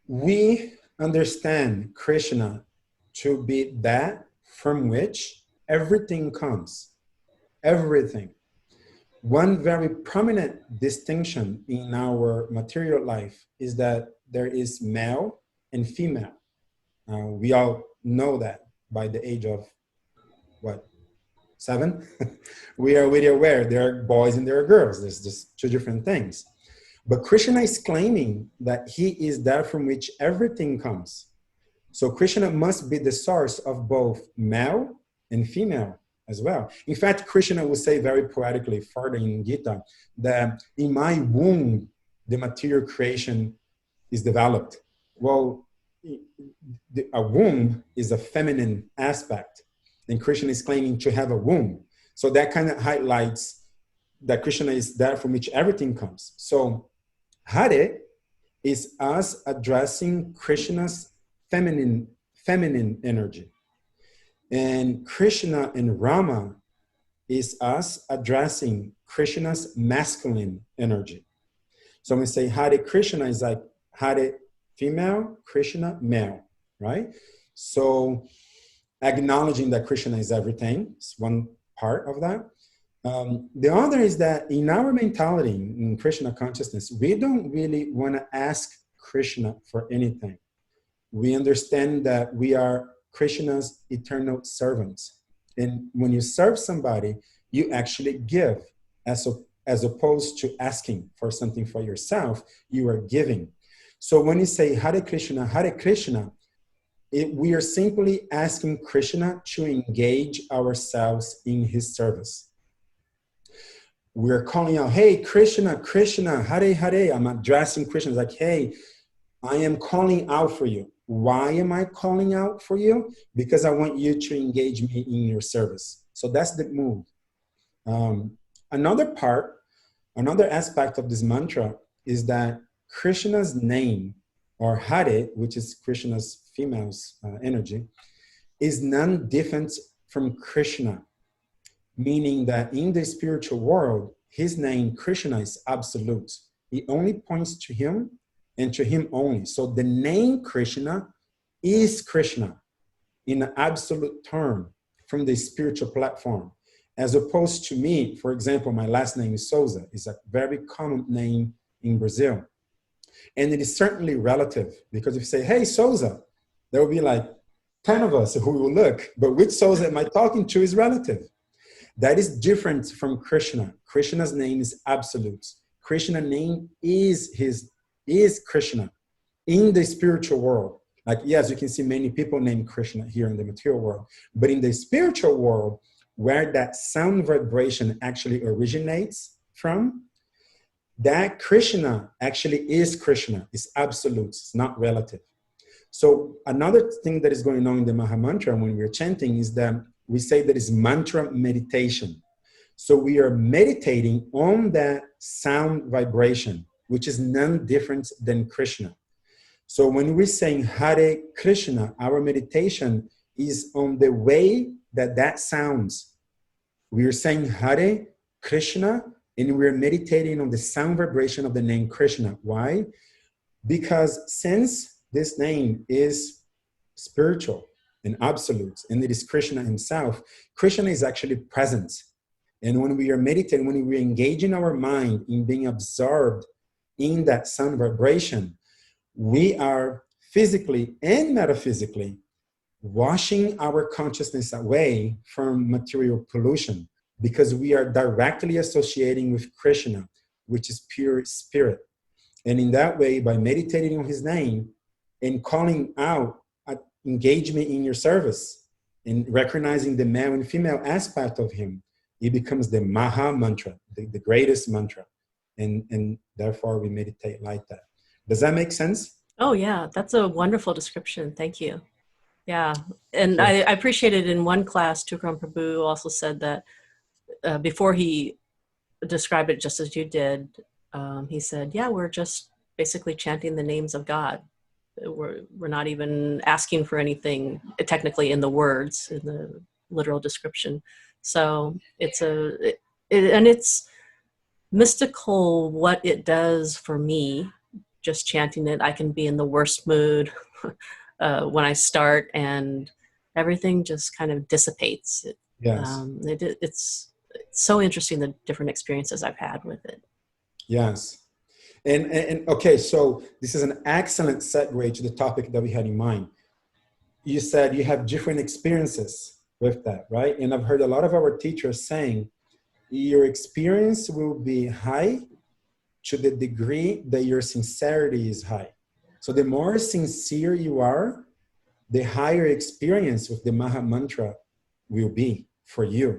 We understand Krishna to be that from which everything comes. Everything. One very prominent distinction in our material life is that there is male and female. We all know that by the age of, what, 7? We are really aware there are boys and there are girls. There's just two different things. But Krishna is claiming that he is that from which everything comes. So Krishna must be the source of both male and female as well. In fact, Krishna will say very poetically further in Gita that in my womb, the material creation is developed. Well, a womb is a feminine aspect, and Krishna is claiming to have a womb. So that kind of highlights that Krishna is that from which everything comes. So Hare is us addressing Krishna's feminine energy. And Krishna and Rama is us addressing Krishna's masculine energy. So when we say Hare Krishna is like Hare female, Krishna male, right? So acknowledging that Krishna is everything is one part of that. The other is that in our mentality, in Krishna consciousness, we don't really want to ask Krishna for anything. We understand that we are Krishna's eternal servants. And when you serve somebody, you actually give. As opposed to asking for something for yourself, you are giving. So when you say Hare Krishna, we are simply asking Krishna to engage ourselves in his service. We're calling out, hey, Krishna, Krishna, Hare Hare. I'm addressing Krishna. It's like, hey, I am calling out for you. Why am I calling out for you? Because I want you to engage me in your service. So that's the move. Another aspect of this mantra is that Krishna's name, or Hare, which is Krishna's female's energy, is none different from Krishna, meaning that in the spiritual world, his name, Krishna, is absolute. It only points to him and to him only. So the name Krishna is Krishna in an absolute term from the spiritual platform. As opposed to me, for example, my last name is Souza. It's a very common name in Brazil. And it is certainly relative, because if you say, hey, Souza, there will be like 10 of us who will look, but which Souza am I talking to is relative. That is different from Krishna. Krishna's name is absolute. Krishna's name is Krishna in the spiritual world. Like, yes, you can see many people named Krishna here in the material world, but in the spiritual world, where that sound vibration actually originates from, that Krishna actually is Krishna. It's absolute, it's not relative. So another thing that is going on in the Maha Mantra when we're chanting is that we say that it's mantra meditation. So we are meditating on that sound vibration, which is none different than Krishna. So when we're saying Hare Krishna, our meditation is on the way that sounds. We are saying Hare Krishna, and we're meditating on the sound vibration of the name Krishna. Why? Because since this name is spiritual and absolute, and it is Krishna himself, Krishna is actually present. And when we are meditating, when we engage in our mind in being absorbed in that sound vibration, we are physically and metaphysically washing our consciousness away from material pollution, because we are directly associating with Krishna, which is pure spirit. And in that way, by meditating on his name and calling out, engage me in your service, and recognizing the male and female aspect of him, it becomes the Maha Mantra, the greatest mantra. And therefore we meditate like that. Does that make sense? Oh yeah, that's a wonderful description. Thank you. Yeah, and sure. I appreciated in one class, Tukram Prabhu also said that before he described it just as you did, he said, yeah, we're just basically chanting the names of God. We're not even asking for anything technically in the words, in the literal description. So it's it's mystical what it does for me, just chanting it. I can be in the worst mood when I start, and everything just kind of dissipates. Yes. It's so interesting, the different experiences I've had with it. Yes. And okay, so this is an excellent segue to the topic that we had in mind. You said you have different experiences with that, right? And I've heard a lot of our teachers saying your experience will be high to the degree that your sincerity is high. So the more sincere you are, the higher experience with the Maha Mantra will be for you.